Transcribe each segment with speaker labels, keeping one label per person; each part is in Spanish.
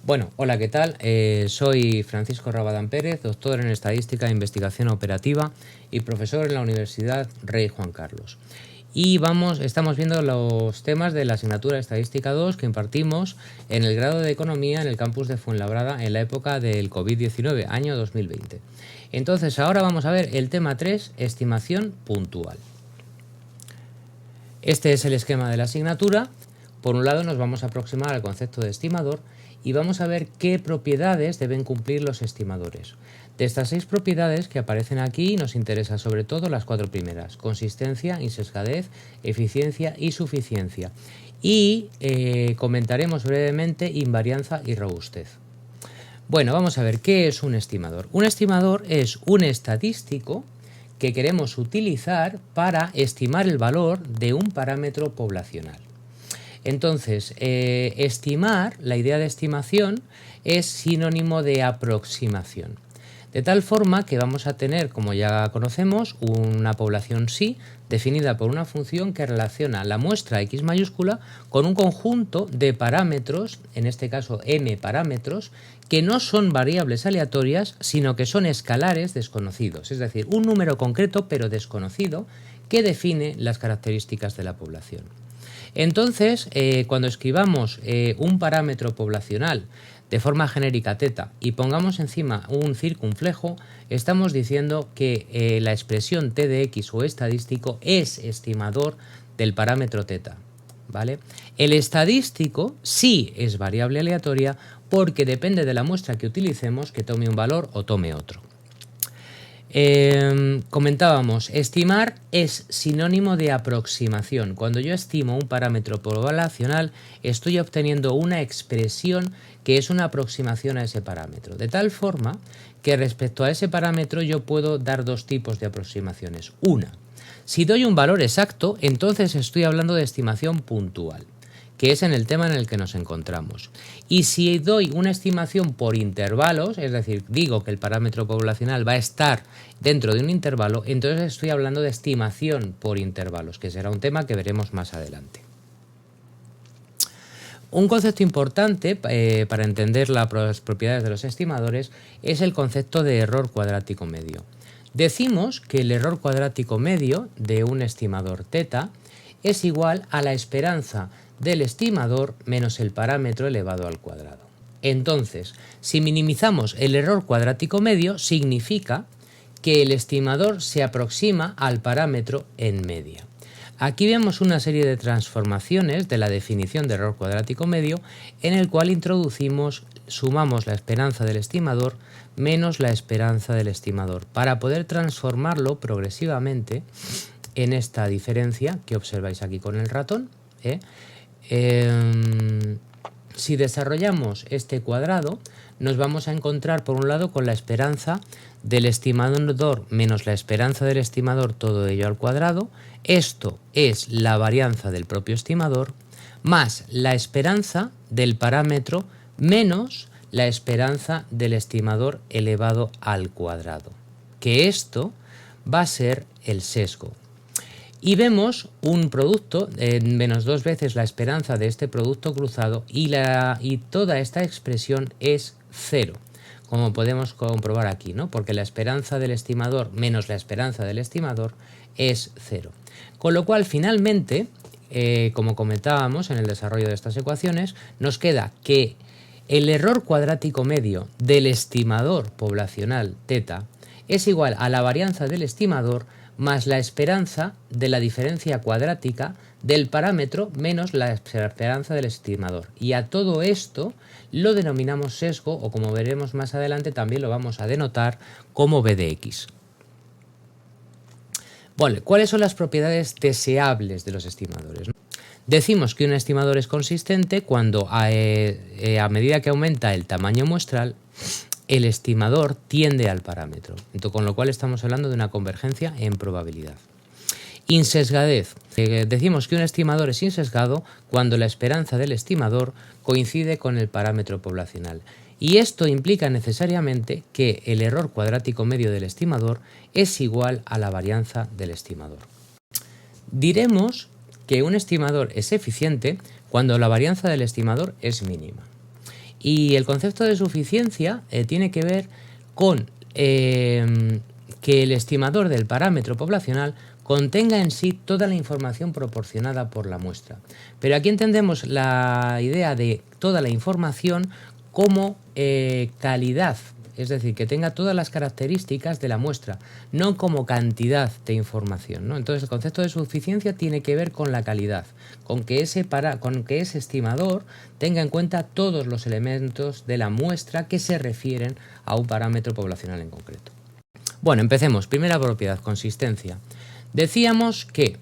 Speaker 1: Bueno, hola, ¿qué tal? Soy Francisco Rabadán Pérez, doctor en Estadística e Investigación Operativa y profesor en la Universidad Rey Juan Carlos. Y estamos viendo los temas de la asignatura de Estadística 2 que impartimos en el grado de Economía en el campus de Fuenlabrada en la época del COVID-19, año 2020. Entonces, ahora vamos a ver el tema 3, estimación puntual. Este es el esquema de la asignatura. Por un lado, nos vamos a aproximar al concepto de estimador y vamos a ver qué propiedades deben cumplir los estimadores. De estas 6 propiedades que aparecen aquí nos interesa sobre todo las 4 primeras: consistencia, insesgadez, eficiencia y suficiencia. Y comentaremos brevemente invarianza y robustez. Bueno, vamos a ver qué es un estimador. Un estimador es un estadístico que queremos utilizar para estimar el valor de un parámetro poblacional. Entonces, estimar, la idea de estimación, es sinónimo de aproximación. De tal forma que vamos a tener, como ya conocemos, una población psi definida por una función que relaciona la muestra x mayúscula con un conjunto de parámetros, en este caso m parámetros, que no son variables aleatorias, sino que son escalares desconocidos, es decir, un número concreto pero desconocido que define las características de la población. Entonces, cuando escribamos un parámetro poblacional de forma genérica θ y pongamos encima un circunflejo, estamos diciendo que la expresión t de x o estadístico es estimador del parámetro θ, ¿vale? El estadístico sí es variable aleatoria porque depende de la muestra que utilicemos que tome un valor o tome otro. Comentábamos, estimar es sinónimo de aproximación. Cuando yo estimo un parámetro poblacional, estoy obteniendo una expresión que es una aproximación a ese parámetro. De tal forma que respecto a ese parámetro yo puedo dar dos tipos de aproximaciones. Una, si doy un valor exacto, entonces estoy hablando de estimación puntual, que es en el tema en el que nos encontramos. Y si doy una estimación por intervalos, es decir, digo que el parámetro poblacional va a estar dentro de un intervalo, entonces estoy hablando de estimación por intervalos, que será un tema que veremos más adelante. Un concepto importante para entender las propiedades de los estimadores es el concepto de error cuadrático medio. Decimos que el error cuadrático medio de un estimador θ es igual a la esperanza del estimador menos el parámetro elevado al cuadrado. Entonces, si minimizamos el error cuadrático medio, significa que el estimador se aproxima al parámetro en media. Aquí vemos una serie de transformaciones de la definición de error cuadrático medio en el cual sumamos la esperanza del estimador menos la esperanza del estimador para poder transformarlo progresivamente en esta diferencia que observáis aquí con el ratón. Si desarrollamos este cuadrado, nos vamos a encontrar por un lado con la esperanza del estimador menos la esperanza del estimador, todo ello al cuadrado. Esto es la varianza del propio estimador, más la esperanza del parámetro menos la esperanza del estimador elevado al cuadrado, que esto va a ser el sesgo. Y vemos un producto menos 2 veces la esperanza de este producto cruzado y toda esta expresión es 0, como podemos comprobar aquí, ¿no? Porque la esperanza del estimador menos la esperanza del estimador es 0. Con lo cual, finalmente, como comentábamos en el desarrollo de estas ecuaciones, nos queda que el error cuadrático medio del estimador poblacional θ es igual a la varianza del estimador más la esperanza de la diferencia cuadrática del parámetro menos la esperanza del estimador. Y a todo esto lo denominamos sesgo, o como veremos más adelante también lo vamos a denotar como b de x. Bueno, ¿cuáles son las propiedades deseables de los estimadores? Decimos que un estimador es consistente cuando a medida que aumenta el tamaño muestral, el estimador tiende al parámetro, con lo cual estamos hablando de una convergencia en probabilidad. Insesgadez. Decimos que un estimador es insesgado cuando la esperanza del estimador coincide con el parámetro poblacional. Y esto implica necesariamente que el error cuadrático medio del estimador es igual a la varianza del estimador. Diremos que un estimador es eficiente cuando la varianza del estimador es mínima. Y el concepto de suficiencia tiene que ver con que el estimador del parámetro poblacional contenga en sí toda la información proporcionada por la muestra. Pero aquí entendemos la idea de toda la información como calidad, es decir, que tenga todas las características de la muestra, no como cantidad de información, ¿no? Entonces el concepto de suficiencia tiene que ver con la calidad, con que ese estimador tenga en cuenta todos los elementos de la muestra que se refieren a un parámetro poblacional en concreto. Bueno, empecemos. Primera propiedad, consistencia. Decíamos que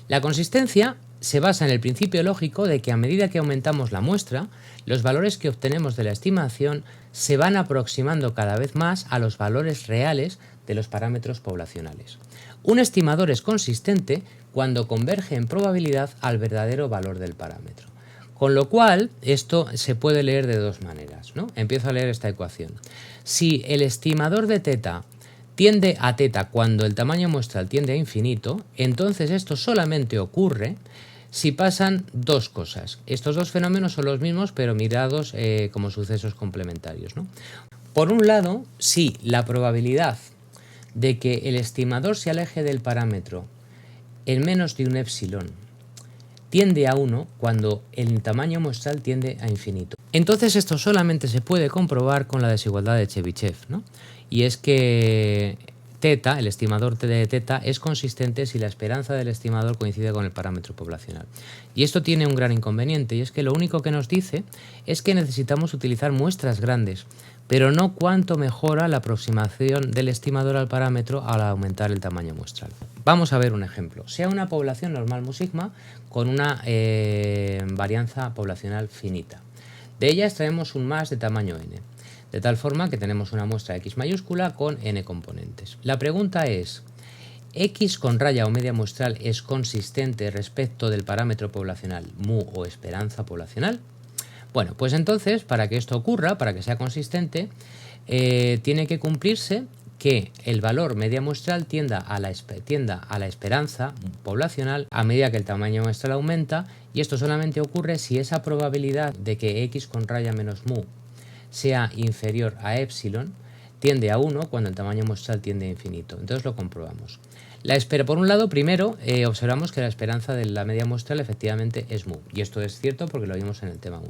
Speaker 1: la consistencia se basa en el principio lógico de que a medida que aumentamos la muestra, los valores que obtenemos de la estimación se van aproximando cada vez más a los valores reales de los parámetros poblacionales. Un estimador es consistente cuando converge en probabilidad al verdadero valor del parámetro. Con lo cual, esto se puede leer de dos maneras, ¿no? Empiezo a leer esta ecuación. Si el estimador de teta tiende a teta cuando el tamaño muestral tiende a infinito, entonces esto solamente ocurre si pasan dos cosas. Estos dos fenómenos son los mismos, pero mirados como sucesos complementarios, ¿no? Por un lado, si la probabilidad de que el estimador se aleje del parámetro en menos de un épsilon tiende a 1 cuando el tamaño muestral tiende a infinito. Entonces esto solamente se puede comprobar con la desigualdad de Chebyshev, ¿no? Y es que teta, el estimador de teta, es consistente si la esperanza del estimador coincide con el parámetro poblacional. Y esto tiene un gran inconveniente, y es que lo único que nos dice es que necesitamos utilizar muestras grandes, pero no cuánto mejora la aproximación del estimador al parámetro al aumentar el tamaño muestral. Vamos a ver un ejemplo. Sea una población normal mu sigma con una varianza poblacional finita. De ella extraemos un más de tamaño n. De tal forma que tenemos una muestra X mayúscula con n componentes. La pregunta es, ¿X con raya o media muestral es consistente respecto del parámetro poblacional mu o esperanza poblacional? Bueno, pues entonces, para que esto ocurra, para que sea consistente, tiene que cumplirse que el valor media muestral tienda a la esperanza poblacional a medida que el tamaño muestral aumenta, y esto solamente ocurre si esa probabilidad de que X con raya menos mu sea inferior a epsilon tiende a 1 cuando el tamaño muestral tiende a infinito. Entonces lo comprobamos. Por un lado, primero observamos que la esperanza de la media muestral efectivamente es mu, y esto es cierto porque lo vimos en el tema 1.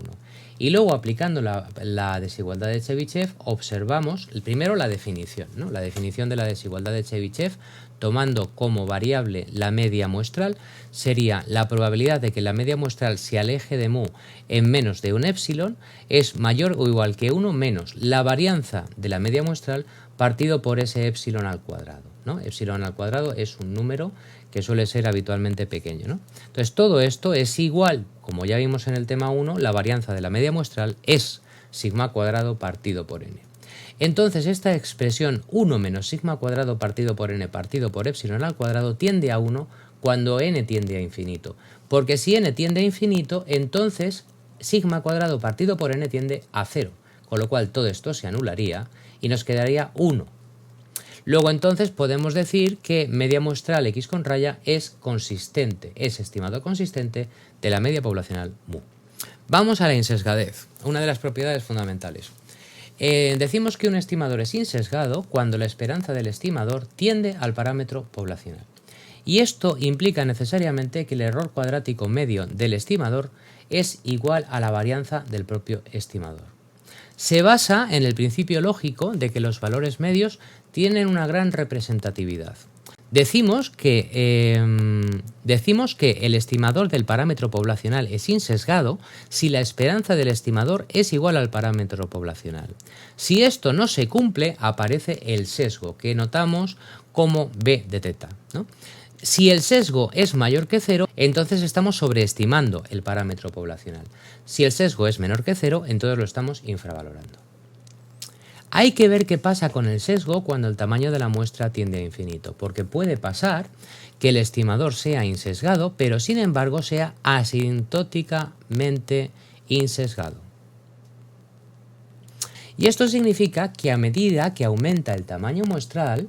Speaker 1: Y luego, aplicando la desigualdad de Chebyshev, observamos primero la definición, ¿no? La definición de la desigualdad de Chebyshev, tomando como variable la media muestral, sería la probabilidad de que la media muestral se aleje de mu en menos de un épsilon es mayor o igual que 1 menos la varianza de la media muestral partido por ese épsilon al cuadrado, ¿no? Épsilon al cuadrado es un número que suele ser habitualmente pequeño, ¿no? Entonces todo esto es igual, como ya vimos en el tema 1, la varianza de la media muestral es sigma cuadrado partido por n. Entonces esta expresión 1 menos sigma cuadrado partido por n partido por épsilon al cuadrado tiende a 1 cuando n tiende a infinito. Porque si n tiende a infinito, entonces sigma cuadrado partido por n tiende a 0. Con lo cual todo esto se anularía y nos quedaría 1. Luego entonces podemos decir que media muestral X con raya es consistente, es estimador consistente de la media poblacional mu. Vamos a la insesgadez, una de las propiedades fundamentales. Decimos que un estimador es insesgado cuando la esperanza del estimador tiende al parámetro poblacional. Y esto implica necesariamente que el error cuadrático medio del estimador es igual a la varianza del propio estimador. Se basa en el principio lógico de que los valores medios tienen una gran representatividad. Decimos que el estimador del parámetro poblacional es insesgado si la esperanza del estimador es igual al parámetro poblacional. Si esto no se cumple, aparece el sesgo, que notamos como B de teta, ¿no? Si el sesgo es mayor que 0, entonces estamos sobreestimando el parámetro poblacional. Si el sesgo es menor que 0, entonces lo estamos infravalorando. Hay que ver qué pasa con el sesgo cuando el tamaño de la muestra tiende a infinito, porque puede pasar que el estimador sea insesgado, pero sin embargo sea asintóticamente insesgado. Y esto significa que a medida que aumenta el tamaño muestral,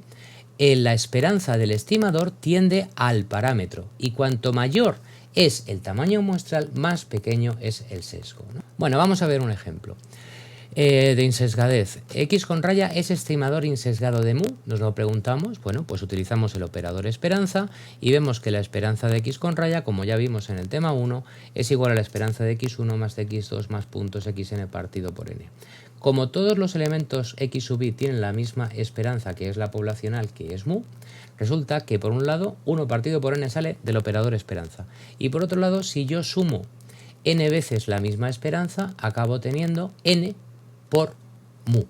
Speaker 1: la esperanza del estimador tiende al parámetro, y cuanto mayor es el tamaño muestral, más pequeño es el sesgo, ¿no? Bueno, vamos a ver un ejemplo de insesgadez. X con raya es estimador insesgado de mu. Nos lo preguntamos. Bueno, pues utilizamos el operador esperanza y vemos que la esperanza de X con raya, como ya vimos en el tema 1, es igual a la esperanza de X1 más de X2 más puntos Xn partido por n. Como todos los elementos X sub i tienen la misma esperanza, que es la poblacional, que es mu, resulta que por un lado 1 partido por n sale del operador esperanza. Y por otro lado, si yo sumo n veces la misma esperanza, acabo teniendo n por mu.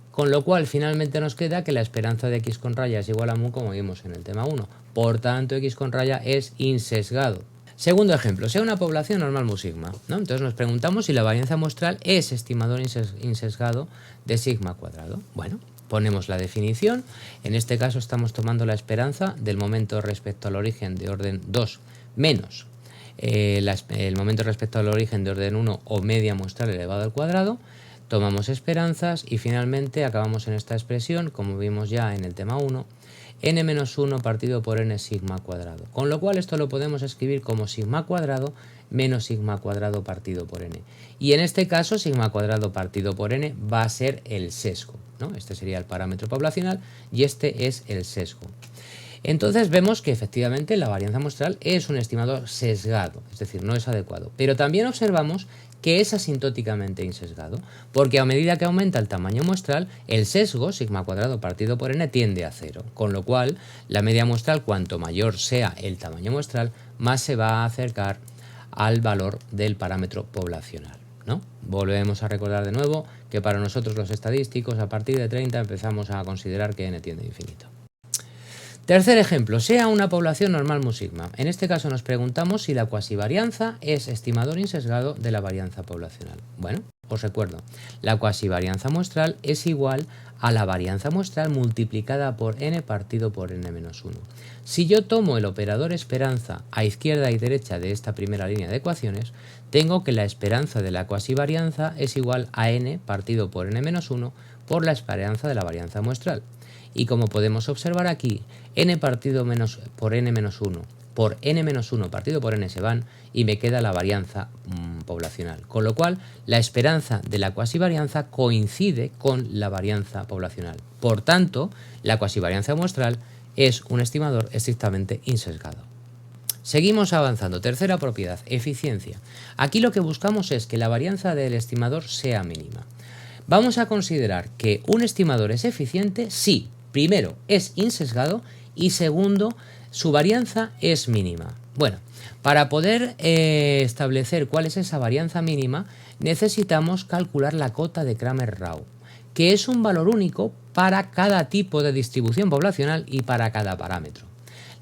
Speaker 1: Con lo cual finalmente nos queda que la esperanza de X con raya es igual a mu, como vimos en el tema 1. Por tanto, X con raya es insesgado. Segundo ejemplo, sea una población normal mu sigma, ¿no? Entonces nos preguntamos si la varianza muestral es estimador insesgado de sigma cuadrado. Bueno, ponemos la definición. En este caso estamos tomando la esperanza del momento respecto al origen de orden 2 menos el momento respecto al origen de orden 1 o media muestral elevado al cuadrado. Tomamos esperanzas y finalmente acabamos en esta expresión, como vimos ya en el tema 1, n-1 partido por n sigma cuadrado. Con lo cual esto lo podemos escribir como sigma cuadrado menos sigma cuadrado partido por n. Y en este caso sigma cuadrado partido por n va a ser el sesgo, ¿no? Este sería el parámetro poblacional y este es el sesgo. Entonces vemos que efectivamente la varianza muestral es un estimador sesgado, es decir, no es adecuado. Pero también observamos que es asintóticamente insesgado, porque a medida que aumenta el tamaño muestral, el sesgo, sigma cuadrado partido por n, tiende a 0, con lo cual la media muestral, cuanto mayor sea el tamaño muestral, más se va a acercar al valor del parámetro poblacional, ¿no? Volvemos a recordar de nuevo que para nosotros los estadísticos, a partir de 30 empezamos a considerar que n tiende a infinito. Tercer ejemplo, sea una población normal mu sigma. En este caso nos preguntamos si la cuasivarianza es estimador insesgado de la varianza poblacional. Bueno, os recuerdo, la cuasivarianza muestral es igual a la varianza muestral multiplicada por n partido por n-1. Si yo tomo el operador esperanza a izquierda y derecha de esta primera línea de ecuaciones, tengo que la esperanza de la cuasivarianza es igual a n partido por n-1 por la esperanza de la varianza muestral. Y como podemos observar aquí, n partido por n-1 por n-1 partido por n se van y me queda la varianza poblacional. Con lo cual, la esperanza de la cuasivarianza coincide con la varianza poblacional. Por tanto, la cuasivarianza muestral es un estimador estrictamente insesgado. Seguimos avanzando. Tercera propiedad, eficiencia. Aquí lo que buscamos es que la varianza del estimador sea mínima. Vamos a considerar que un estimador es eficiente si, primero, es insesgado y segundo, su varianza es mínima. Bueno, para poder establecer cuál es esa varianza mínima, necesitamos calcular la cota de Cramer-Rao, que es un valor único para cada tipo de distribución poblacional y para cada parámetro.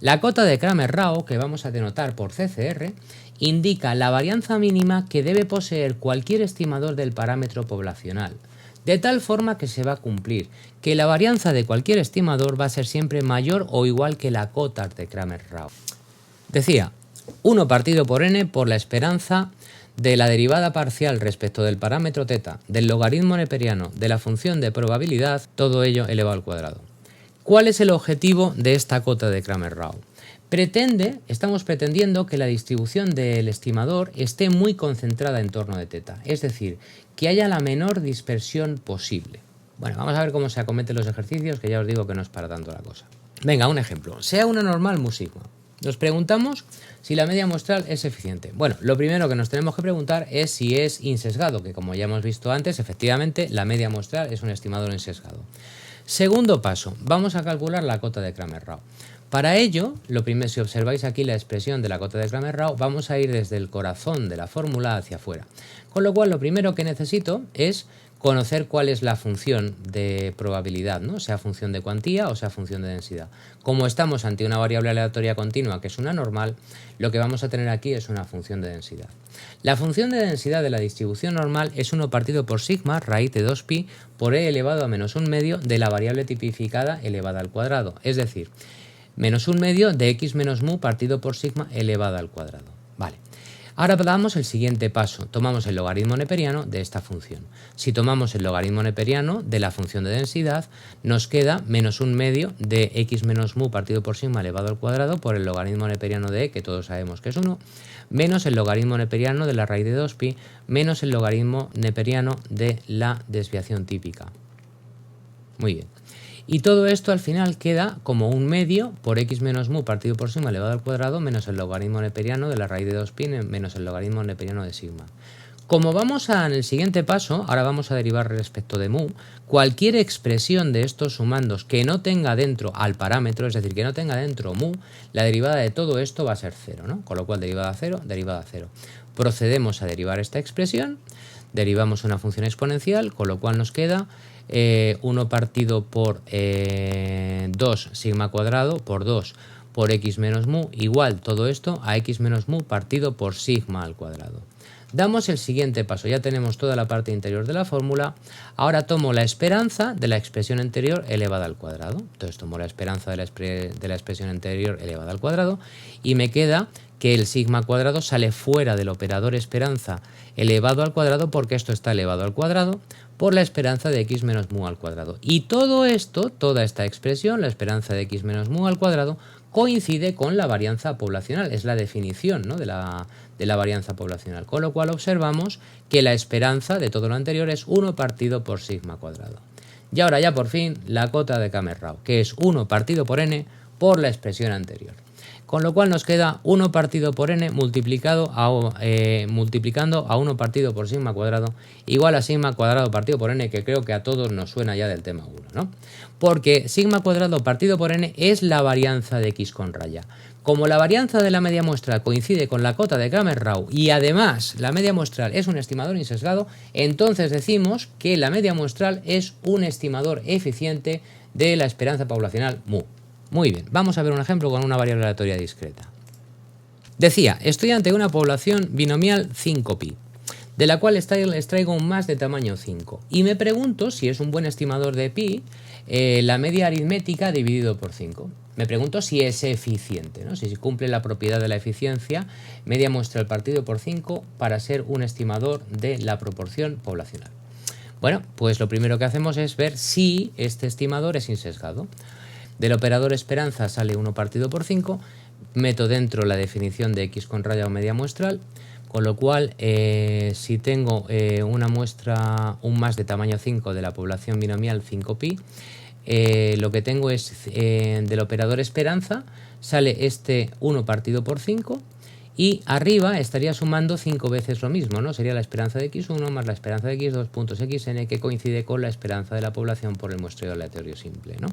Speaker 1: La cota de Cramer-Rao, que vamos a denotar por CCR, indica la varianza mínima que debe poseer cualquier estimador del parámetro poblacional, de tal forma que se va a cumplir que la varianza de cualquier estimador va a ser siempre mayor o igual que la cota de Cramer-Rao. Decía, 1 partido por n por la esperanza de la derivada parcial respecto del parámetro θ, del logaritmo neperiano, de la función de probabilidad, todo ello elevado al cuadrado. ¿Cuál es el objetivo de esta cota de Cramer-Rao? Estamos pretendiendo que la distribución del estimador esté muy concentrada en torno de θ, es decir, que haya la menor dispersión posible. Bueno, vamos a ver cómo se acometen los ejercicios, que ya os digo que no es para tanto la cosa. Venga, un ejemplo. Sea una normal mu sigma. Nos preguntamos si la media muestral es eficiente. Bueno, lo primero que nos tenemos que preguntar es si es insesgado, que como ya hemos visto antes, efectivamente la media muestral es un estimador insesgado. Segundo paso, vamos a calcular la cota de Cramer-Rao. Para ello, si observáis aquí la expresión de la cota de Cramer-Rao, vamos a ir desde el corazón de la fórmula hacia afuera. Con lo cual, lo primero que necesito es conocer cuál es la función de probabilidad, ¿no? Sea función de cuantía o sea función de densidad. Como estamos ante una variable aleatoria continua que es una normal, lo que vamos a tener aquí es una función de densidad. La función de densidad de la distribución normal es 1 partido por sigma raíz de 2pi por e elevado a menos 1/2 de la variable tipificada elevada al cuadrado, es decir, menos 1/2 de x menos mu partido por sigma elevada al cuadrado. Vale. Ahora damos el siguiente paso, tomamos el logaritmo neperiano de esta función. Si tomamos el logaritmo neperiano de la función de densidad, nos queda menos un medio de x menos mu partido por sigma elevado al cuadrado por el logaritmo neperiano de e, que todos sabemos que es 1, menos el logaritmo neperiano de la raíz de 2pi, menos el logaritmo neperiano de la desviación típica. Muy bien. Y todo esto al final queda como un medio por x menos mu partido por sigma elevado al cuadrado menos el logaritmo neperiano de la raíz de 2pi menos el logaritmo neperiano de sigma. Como vamos en el siguiente paso, ahora vamos a derivar respecto de mu, cualquier expresión de estos sumandos que no tenga dentro al parámetro, es decir, que no tenga dentro mu, la derivada de todo esto va a ser 0, ¿no? Con lo cual derivada 0, derivada 0. Procedemos a derivar esta expresión, derivamos una función exponencial, con lo cual nos queda 1 partido por 2 sigma cuadrado por 2 por x menos mu igual todo esto a x menos mu partido por sigma al cuadrado. Damos el siguiente paso, ya tenemos toda la parte interior de la fórmula, ahora tomo la esperanza de la expresión anterior elevada al cuadrado, entonces tomo la esperanza de la expresión anterior elevada al cuadrado y me queda que el sigma cuadrado sale fuera del operador esperanza elevado al cuadrado porque esto está elevado al cuadrado por la esperanza de x menos mu al cuadrado. Y todo esto, toda esta expresión, la esperanza de x menos mu al cuadrado, coincide con la varianza poblacional, es la definición, ¿no?, de la varianza poblacional. Con lo cual observamos que la esperanza de todo lo anterior es 1 partido por sigma cuadrado. Y ahora ya por fin la cota de Camerau, que es 1 partido por n por la expresión anterior. Con lo cual nos queda 1 partido por n multiplicando a 1 partido por sigma cuadrado igual a sigma cuadrado partido por n, que creo que a todos nos suena ya del tema 1, ¿no? Porque sigma cuadrado partido por n es la varianza de x con raya. Como la varianza de la media muestral coincide con la cota de Camerau y además la media muestral es un estimador insesgado, entonces decimos que la media muestral es un estimador eficiente de la esperanza poblacional mu. Muy bien, vamos a ver un ejemplo con una variable aleatoria discreta. Decía, estoy ante una población binomial 5pi, de la cual les traigo un más de tamaño 5. Y me pregunto si es un buen estimador de pi la media aritmética dividido por 5. Me pregunto si es eficiente, ¿no?, si cumple la propiedad de la eficiencia media muestral partido por 5 para ser un estimador de la proporción poblacional. Bueno, pues lo primero que hacemos es ver si este estimador es insesgado. Del operador esperanza sale 1 partido por 5, meto dentro la definición de x con raya o media muestral, con lo cual si tengo una muestra, un más de tamaño 5 de la población binomial 5pi, lo que tengo es del operador esperanza sale este 1 partido por 5 y arriba estaría sumando 5 veces lo mismo, ¿no? Sería la esperanza de x1 más la esperanza de x2 puntos xn, que coincide con la esperanza de la población por el muestreo aleatorio simple, ¿no?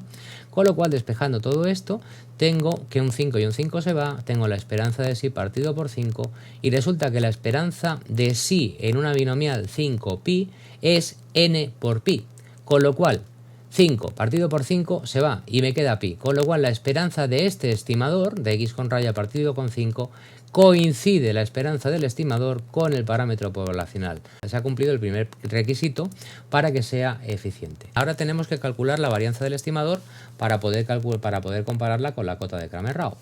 Speaker 1: Con lo cual, despejando todo esto, tengo que un 5 y un 5 se va, tengo la esperanza de sí partido por 5 y resulta que la esperanza de sí en una binomial 5pi es n por pi, con lo cual 5 partido por 5 se va y me queda pi, con lo cual la esperanza de este estimador de x con raya partido con 5 coincide la esperanza del estimador con el parámetro poblacional. Se ha cumplido el primer requisito para que sea eficiente. Ahora tenemos que calcular la varianza del estimador para poder compararla con la cota de Camerau.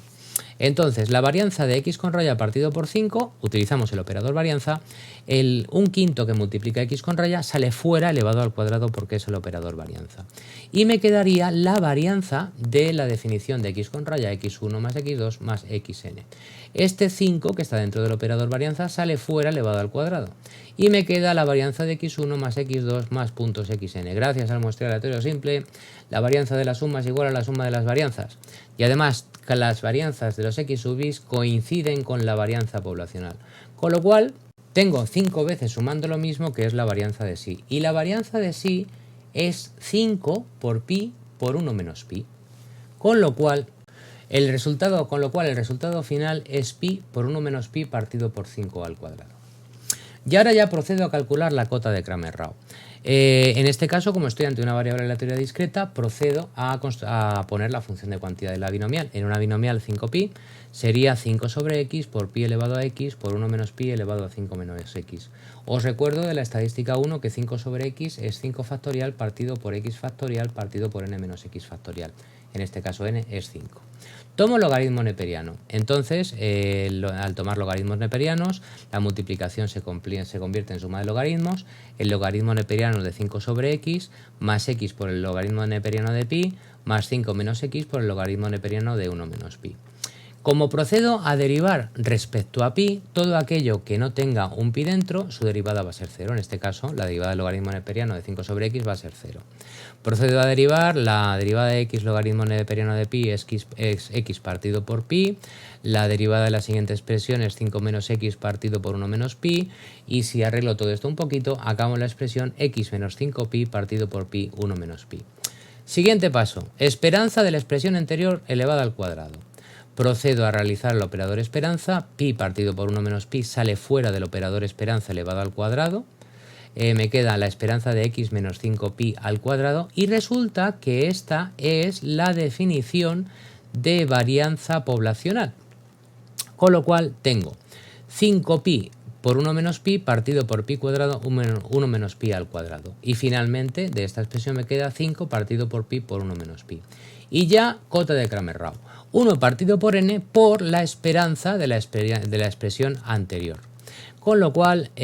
Speaker 1: Entonces, la varianza de x con raya partido por 5, utilizamos el operador varianza, un quinto que multiplica x con raya sale fuera elevado al cuadrado porque es el operador varianza. Y me quedaría la varianza de la definición de x con raya, x1 más x2 más xn. Este 5 que está dentro del operador varianza sale fuera elevado al cuadrado. Y me queda la varianza de x1 más x2 más puntos xn. Gracias al muestreo aleatorio simple, la varianza de la suma es igual a la suma de las varianzas. Y además, las varianzas de los x sub i coinciden con la varianza poblacional. Con lo cual, tengo 5 veces sumando lo mismo que es la varianza de sí. Y la varianza de sí es 5 por pi por 1 menos pi. Con lo cual, el resultado final es pi por 1 menos pi partido por 5 al cuadrado. Y ahora ya procedo a calcular la cota de Camerau. En este caso, como estoy ante una variable aleatoria discreta, procedo a poner la función de cuantía de la binomial. En una binomial 5pi sería 5 sobre x por pi elevado a x por 1 menos pi elevado a 5 menos x. Os recuerdo de la estadística 1 que 5 sobre x es 5 factorial partido por x factorial partido por n menos x factorial. en este caso n es 5. Tomo logaritmo neperiano. Entonces, al tomar logaritmos neperianos, la multiplicación se convierte en suma de logaritmos. El logaritmo neperiano de 5 sobre x más x por el logaritmo neperiano de pi más 5 menos x por el logaritmo neperiano de 1 menos pi. Como procedo a derivar respecto a pi, todo aquello que no tenga un pi dentro, su derivada va a ser 0. En este caso, la derivada del logaritmo neperiano de 5 sobre x va a ser 0. Procedo a derivar la derivada de x logaritmo neperiano de pi es x partido por pi. La derivada de la siguiente expresión es 5 menos x partido por 1 menos pi. Y si arreglo todo esto un poquito, acabo en la expresión x menos 5pi partido por pi 1 menos pi. Siguiente paso, esperanza de la expresión anterior elevada al cuadrado. Procedo a realizar el operador esperanza, pi partido por 1 menos pi sale fuera del operador esperanza elevado al cuadrado. Me queda la esperanza de x menos 5pi al cuadrado y resulta que esta es la definición de varianza poblacional. Con lo cual tengo 5pi por 1 menos pi partido por pi cuadrado 1 menos pi al cuadrado. Y finalmente de esta expresión me queda 5 partido por pi por 1 menos pi. Y ya cota de Cramer-Rao. 1 partido por n por la esperanza de la expresión anterior. Con lo cual, 1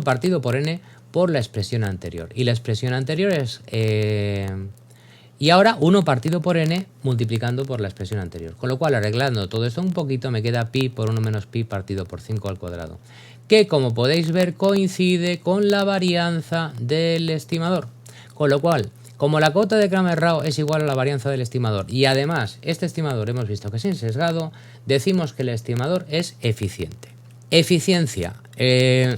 Speaker 1: partido por n por la expresión anterior. Y la expresión anterior es... y ahora 1 partido por n multiplicando por la expresión anterior. Con lo cual, arreglando todo esto un poquito, me queda pi por 1 menos pi partido por 5 al cuadrado. Que, como podéis ver, coincide con la varianza del estimador. Con lo cual, como la cota de Cramer-Rao es igual a la varianza del estimador y además este estimador hemos visto que es sesgado, decimos que el estimador es eficiente. Eficiencia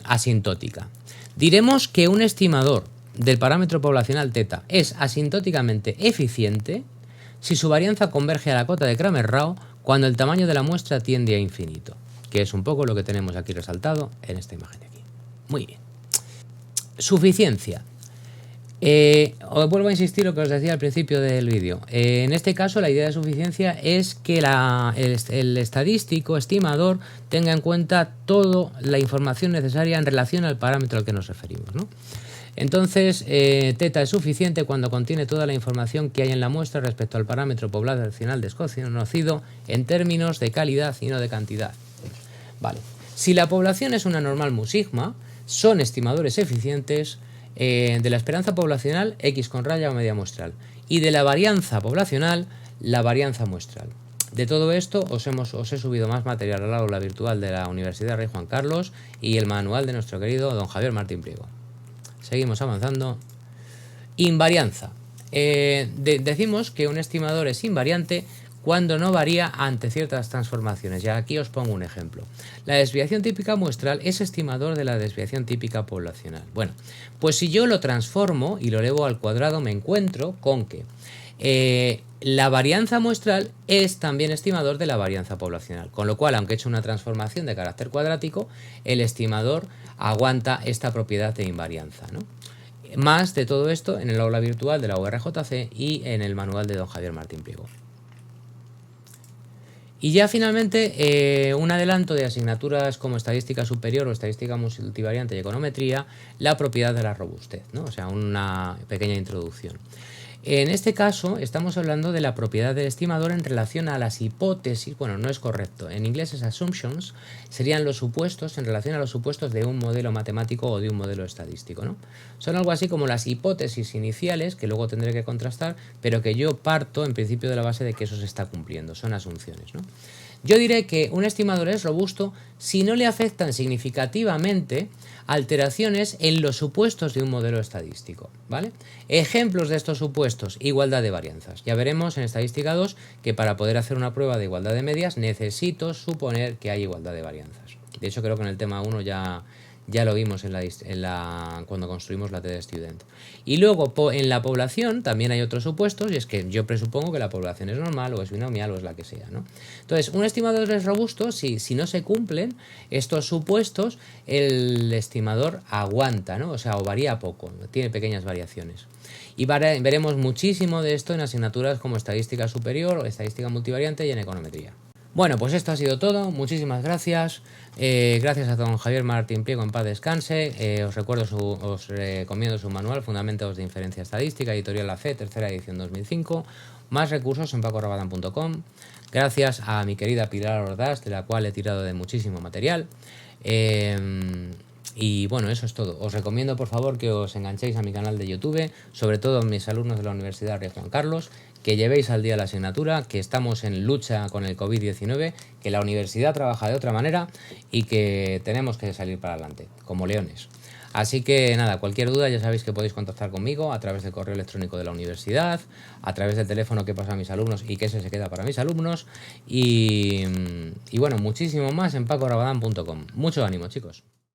Speaker 1: asintótica. Diremos que un estimador del parámetro poblacional θ es asintóticamente eficiente si su varianza converge a la cota de Cramer-Rao cuando el tamaño de la muestra tiende a infinito, que es un poco lo que tenemos aquí resaltado en esta imagen de aquí. Muy bien. Suficiencia. Os vuelvo a insistir lo que os decía al principio del vídeo. En este caso la idea de suficiencia es que el estadístico estimador tenga en cuenta toda la información necesaria en relación al parámetro al que nos referimos, ¿no? Entonces, θ es suficiente cuando contiene toda la información que hay en la muestra respecto al parámetro poblacional desconocido en términos de calidad y no de cantidad. Vale. Si la población es una normal mu sigma, son estimadores eficientes de la esperanza poblacional x con raya o media muestral y de la varianza poblacional la varianza muestral. De todo esto os he subido más material al aula virtual de la Universidad Rey Juan Carlos y el manual de nuestro querido don Javier Martín Priego. Seguimos avanzando. Invarianza. Decimos que un estimador es invariante cuando no varía ante ciertas transformaciones. Y aquí os pongo un ejemplo. La desviación típica muestral es estimador de la desviación típica poblacional. Bueno, pues si yo lo transformo y lo elevo al cuadrado, me encuentro con que la varianza muestral es también estimador de la varianza poblacional. Con lo cual, aunque he hecho una transformación de carácter cuadrático, el estimador aguanta esta propiedad de invarianza, ¿no? Más de todo esto en el aula virtual de la URJC y en el manual de don Javier Martín Priego. Y ya finalmente, un adelanto de asignaturas como estadística superior o estadística multivariante y econometría, la propiedad de la robustez, ¿no? O sea, una pequeña introducción. En este caso, estamos hablando de la propiedad del estimador en relación a las hipótesis. Bueno, no es correcto. En inglés es assumptions, serían los supuestos en relación a los supuestos de un modelo matemático o de un modelo estadístico, ¿no? Son algo así como las hipótesis iniciales, que luego tendré que contrastar, pero que yo parto en principio de la base de que eso se está cumpliendo. Son asunciones, ¿no? Yo diré que un estimador es robusto si no le afectan significativamente alteraciones en los supuestos de un modelo estadístico, ¿vale? Ejemplos de estos supuestos: igualdad de varianzas. Ya veremos en estadística 2 que para poder hacer una prueba de igualdad de medias necesito suponer que hay igualdad de varianzas. De hecho, creo que en el tema 1 ya lo vimos cuando construimos la T-Student. Y luego en la población también hay otros supuestos, y es que yo presupongo que la población es normal o es binomial o es la que sea, ¿no? Entonces, un estimador es robusto si no se cumplen estos supuestos, el estimador aguanta, ¿no? O sea, o varía poco, tiene pequeñas variaciones. Y veremos muchísimo de esto en asignaturas como estadística superior o estadística multivariante y en econometría. Bueno, pues esto ha sido todo. Muchísimas gracias. Gracias a don Javier Martín Pliego, en paz descanse. Os recomiendo su manual Fundamentos de Inferencia Estadística, editorial La Fe, tercera edición 2005. Más recursos en pacorabadán.com. Gracias a mi querida Pilar Ordaz, de la cual he tirado de muchísimo material. Y bueno, eso es todo. Os recomiendo por favor que os enganchéis a mi canal de YouTube, sobre todo mis alumnos de la Universidad Rey Juan Carlos, que llevéis al día la asignatura, que estamos en lucha con el COVID-19, que la universidad trabaja de otra manera y que tenemos que salir para adelante, como leones. Así que nada, cualquier duda ya sabéis que podéis contactar conmigo a través del correo electrónico de la universidad, a través del teléfono que pasa a mis alumnos y que ese se queda para mis alumnos. Y bueno, muchísimo más en pacorabadán.com. Mucho ánimo, chicos.